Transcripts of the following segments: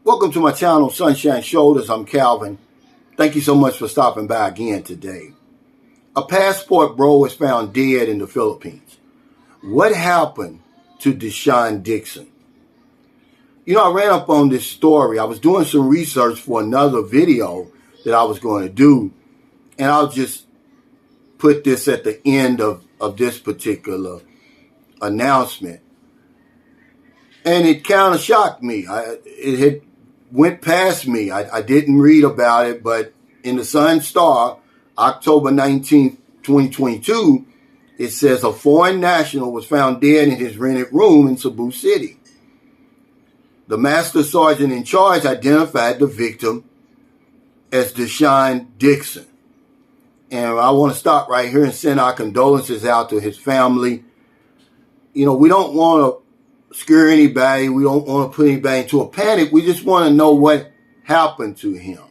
Welcome to my channel, Sunshine Shoulders. I'm Calvin. Thank you so much for stopping by again today. A passport bro was found dead in the Philippines. What happened to Deshon Dixon? You know, I ran up on this story. I was doing some research for another video that I was going to do, and I'll just put this at the end of this particular announcement. And it kind of shocked me. It had went past me. I didn't read about it, but in the Sun Star, October 19th, 2022, it says a foreign national was found dead in his rented room in Cebu City. The master sergeant in charge identified the victim as Deshon Dixon. And I want to stop right here and send our condolences out to his family. You know, we don't want to scare anybody. We don't want to put anybody into a panic. We just want to know what happened to him.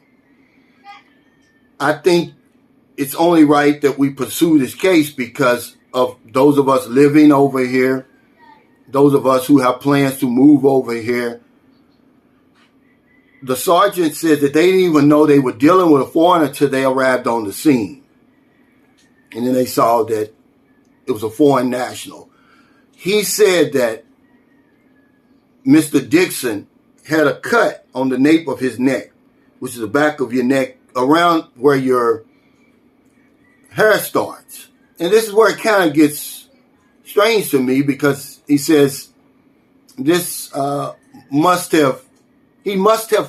I think it's only right that we pursue this case because of those of us living over here, those of us who have plans to move over here. The sergeant said that they didn't even know they were dealing with a foreigner until they arrived on the scene. And then they saw that it was a foreign national. He said that Mr. Dixon had a cut on the nape of his neck, which is the back of your neck, around where your hair starts. And this is where it kind of gets strange to me, because he says this he must have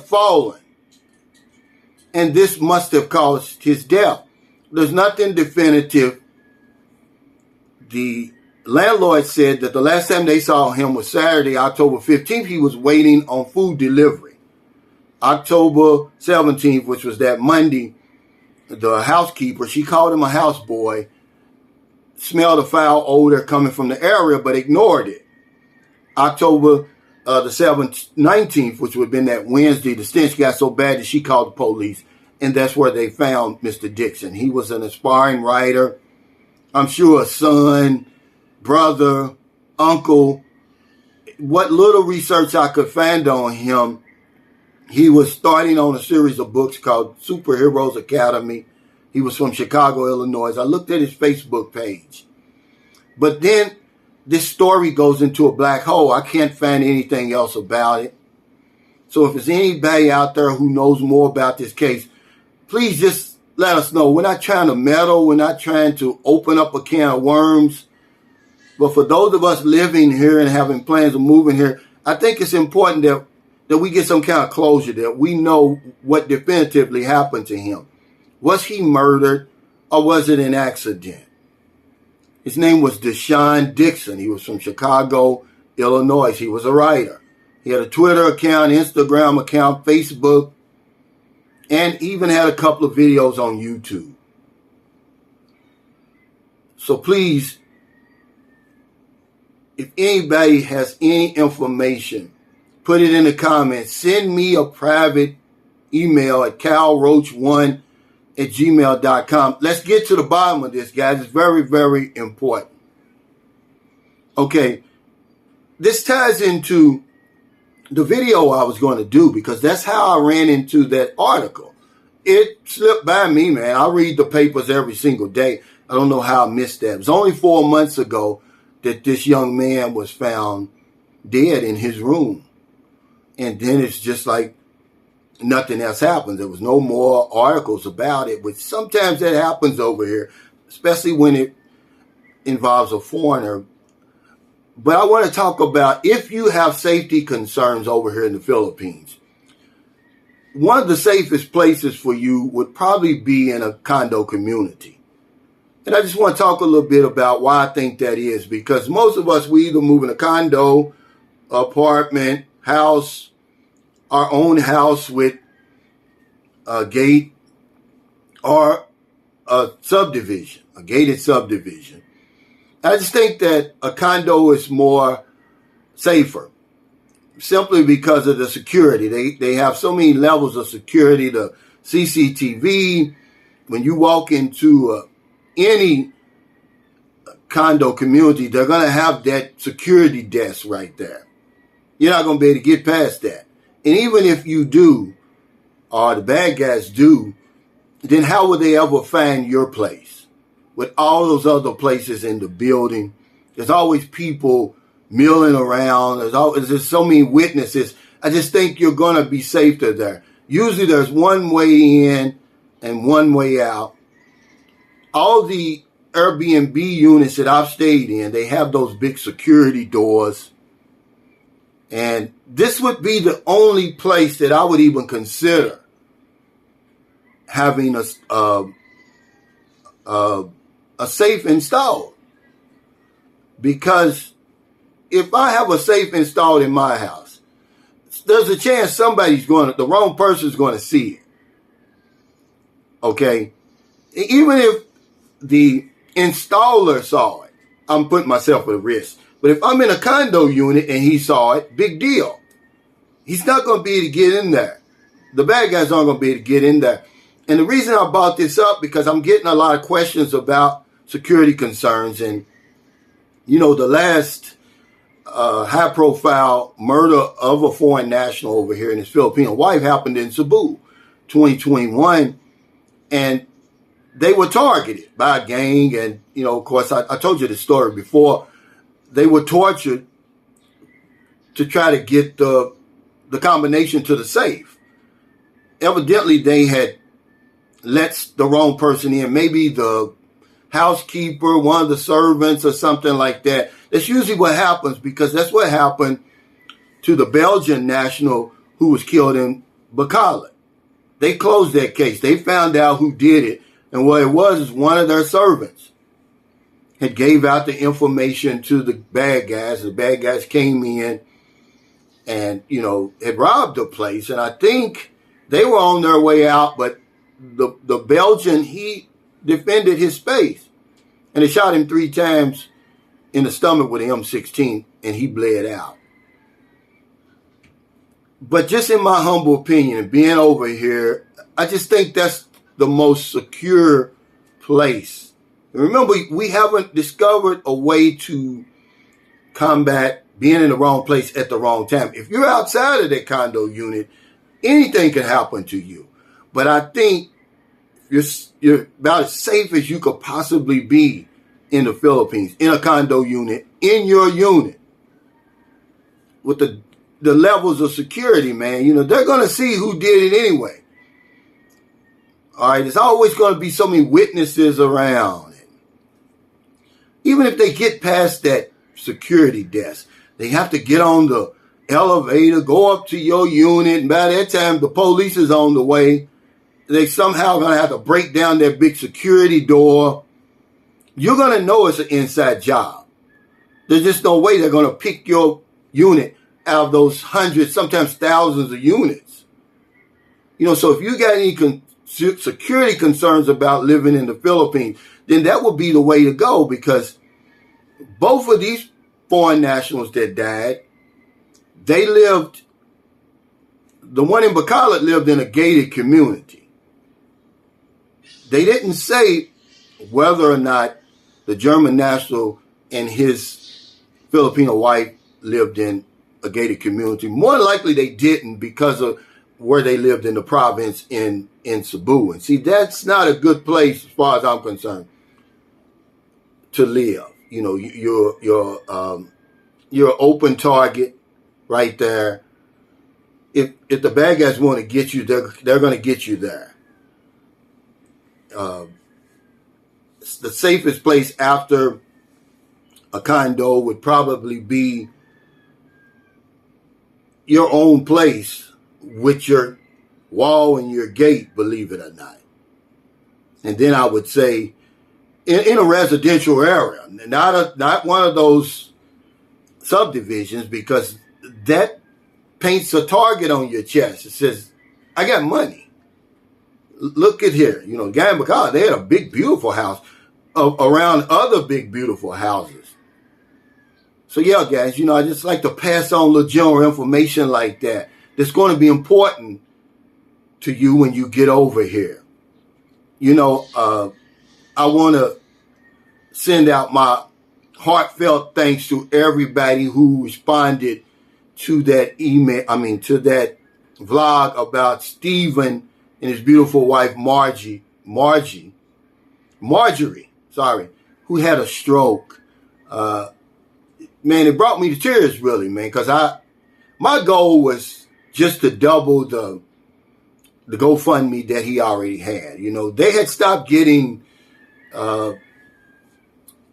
fallen, and this must have caused his death. There's nothing definitive. The landlord said that the last time they saw him was Saturday, October 15th. He was waiting on food delivery. October 17th, which was that Monday, the housekeeper, she called him a houseboy, smelled a foul odor coming from the area, but ignored it. October the 19th, which would have been that Wednesday, the stench got so bad that she called the police, and that's where they found Mr. Dixon. He was an aspiring writer. I'm sure a son, brother, uncle. What little research I could find on him, he was starting on a series of books called Superheroes Academy. He was from Chicago, Illinois. I looked at his Facebook page. But then this story goes into a black hole. I can't find anything else about it. So if there's anybody out there who knows more about this case, please just let us know. We're not trying to meddle. We're not trying to open up a can of worms. But for those of us living here and having plans of moving here, I think it's important that we get some kind of closure, that we know what definitively happened to him. Was he murdered, or was it an accident? His name was Deshon Dixon. He was from Chicago, Illinois. He was a writer. He had a Twitter account, Instagram account, Facebook, and even had a couple of videos on YouTube. So please, if anybody has any information, put it in the comments. Send me a private email at calroach1@gmail.com. Let's get to the bottom of this, guys. It's very, very important. Okay, this ties into the video I was going to do, because that's how I ran into that article. It slipped by me, man. I read the papers every single day. I don't know how I missed that. It was only 4 months ago that this young man was found dead in his room. And then it's just like nothing else happened. There was no more articles about it, which sometimes that happens over here, especially when it involves a foreigner. But I want to talk about, if you have safety concerns over here in the Philippines, one of the safest places for you would probably be in a condo community. And I just want to talk a little bit about why I think that is, because most of us, we either move in a condo, apartment, house, our own house with a gate, or a subdivision, a gated subdivision. I just think that a condo is more safer, simply because of the security. They have so many levels of security. The CCTV, when you walk into any condo community, they're going to have that security desk right there. You're not going to be able to get past that. And even if you do, or the bad guys do, then how would they ever find your place? With all those other places in the building, there's always people milling around. There's so many witnesses. I just think you're going to be safer there. Usually there's one way in and one way out. All the Airbnb units that I've stayed in, they have those big security doors. And this would be the only place that I would even consider having a safe installed. Because if I have a safe installed in my house, there's a chance the wrong person's going to see it. Okay? Even if the installer saw it, I'm putting myself at risk. But if I'm in a condo unit and he saw it, big deal. He's not going to be able to get in there. The bad guys aren't going to be able to get in there. And the reason I brought this up, because I'm getting a lot of questions about security concerns. And, the last high-profile murder of a foreign national over here and his Filipino wife happened in Cebu, 2021. And they were targeted by a gang. And, of course, I told you the story before. They were tortured to try to get the combination to the safe. Evidently, they had let the wrong person in. Maybe the housekeeper, one of the servants or something like that. That's usually what happens, because that's what happened to the Belgian national who was killed in Bacolod. They closed that case. They found out who did it. And what it was is one of their servants had gave out the information to the bad guys. The bad guys came in and, had robbed the place. And I think they were on their way out, but the Belgian, he defended his space. And they shot him 3 times in the stomach with an M16, and he bled out. But just in my humble opinion, and being over here, I just think that's the most secure place. Remember, we haven't discovered a way to combat being in the wrong place at the wrong time. If you're outside of that condo unit, anything can happen to you. But I think you're about as safe as you could possibly be in the Philippines, in a condo unit, in your unit. With the levels of security, man, they're going to see who did it anyway. All right, there's always going to be so many witnesses around. Even if they get past that security desk, they have to get on the elevator, go up to your unit, and by that time, the police is on the way. They somehow going to have to break down that big security door. You're going to know it's an inside job. There's just no way they're going to pick your unit out of those hundreds, sometimes thousands of units. So if you got any security concerns about living in the Philippines, then that would be the way to go, because both of these foreign nationals that died, the one in Bacolod lived in a gated community. They didn't say whether or not the German national and his Filipino wife lived in a gated community. More likely they didn't, because of where they lived in the province in Cebu. And see, that's not a good place, as far as I'm concerned, to live. You're an open target right there. If the bad guys want to get you, they're going to get you there. The safest place after a condo would probably be your own place with your wall and your gate, believe it or not. And then I would say in a residential area, not one of those subdivisions, because that paints a target on your chest. It says, I got money. Look at here. Guy in Bacolod, they had a big, beautiful house around other big, beautiful houses. So yeah, guys, I just like to pass on little general information like that. That's going to be important to you when you get over here. I want to send out my heartfelt thanks to everybody who responded to that email, to that vlog about Stephen and his beautiful wife Marjorie, who had a stroke. Man, it brought me to tears, really, man, because my goal was just to double the GoFundMe that he already had. You know, they had stopped getting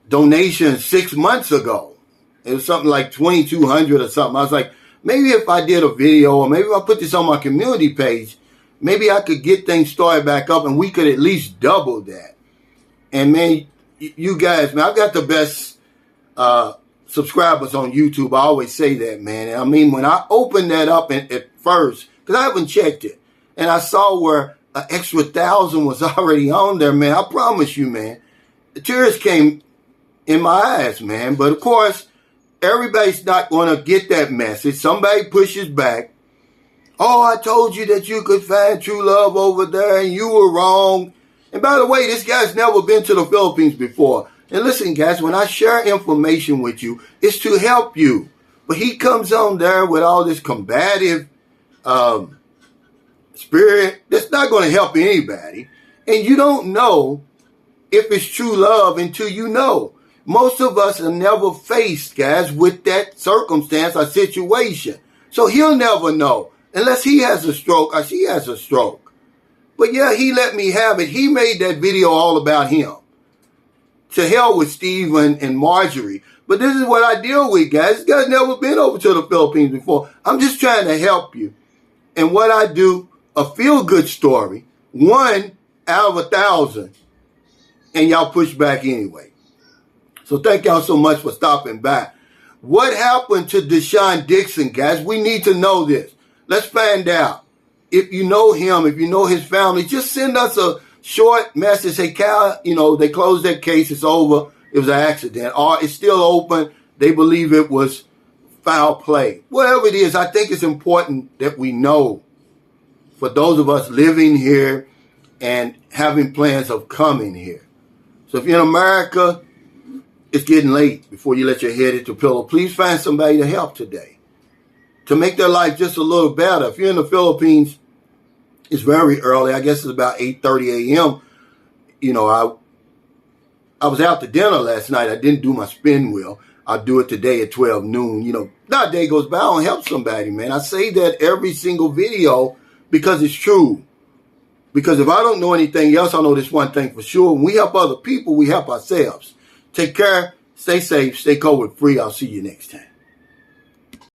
donations 6 months ago. It was something like 2,200 or something. I was like, maybe if I did a video, or maybe if I put this on my community page, maybe I could get things started back up and we could at least double that. And man, you guys, man, I've got the best subscribers on YouTube. I always say that, man. And I mean, when I opened that up at first, because I haven't checked it, and I saw where an extra 1,000 was already on there, man, I promise you, man, the tears came in my eyes, man. But of course, everybody's not going to get that message. Somebody pushes back. Oh, I told you that you could find true love over there and you were wrong. And by the way, this guy's never been to the Philippines before. And listen, guys, when I share information with you, it's to help you. But he comes on there with all this combative spirit that's not going to help anybody. And you don't know if it's true love until you know. Most of us are never faced, guys, with that circumstance or situation. So he'll never know unless he has a stroke or she has a stroke. But yeah, he let me have it. He made that video all about him. To hell with Stephen and Marjorie. But this is what I deal with, guys. This guy's never been over to the Philippines before. I'm just trying to help you. And what I do, a feel-good story, 1 out of 1,000. And y'all push back anyway. So thank y'all so much for stopping by. What happened to Deshon Dixon, guys? We need to know this. Let's find out. If you know him, if you know his family, just send us a short message. Say, Cal, you know, they closed that case. It's over. It was an accident. Or it's still open. They believe it was foul play. Whatever it is, I think it's important that we know, for those of us living here and having plans of coming here. So if you're in America, it's getting late before you let your head hit the pillow. Please find somebody to help today, to make their life just a little better. If you're in the Philippines, it's very early. I guess it's about 8:30 a.m. You know, I was out to dinner last night. I didn't do my spin wheel. I'll do it today at 12 noon. You know, not a day goes by, I don't help somebody, man. I say that every single video because it's true. Because if I don't know anything else, I know this one thing for sure. When we help other people, we help ourselves. Take care, stay safe, stay COVID free. I'll see you next time.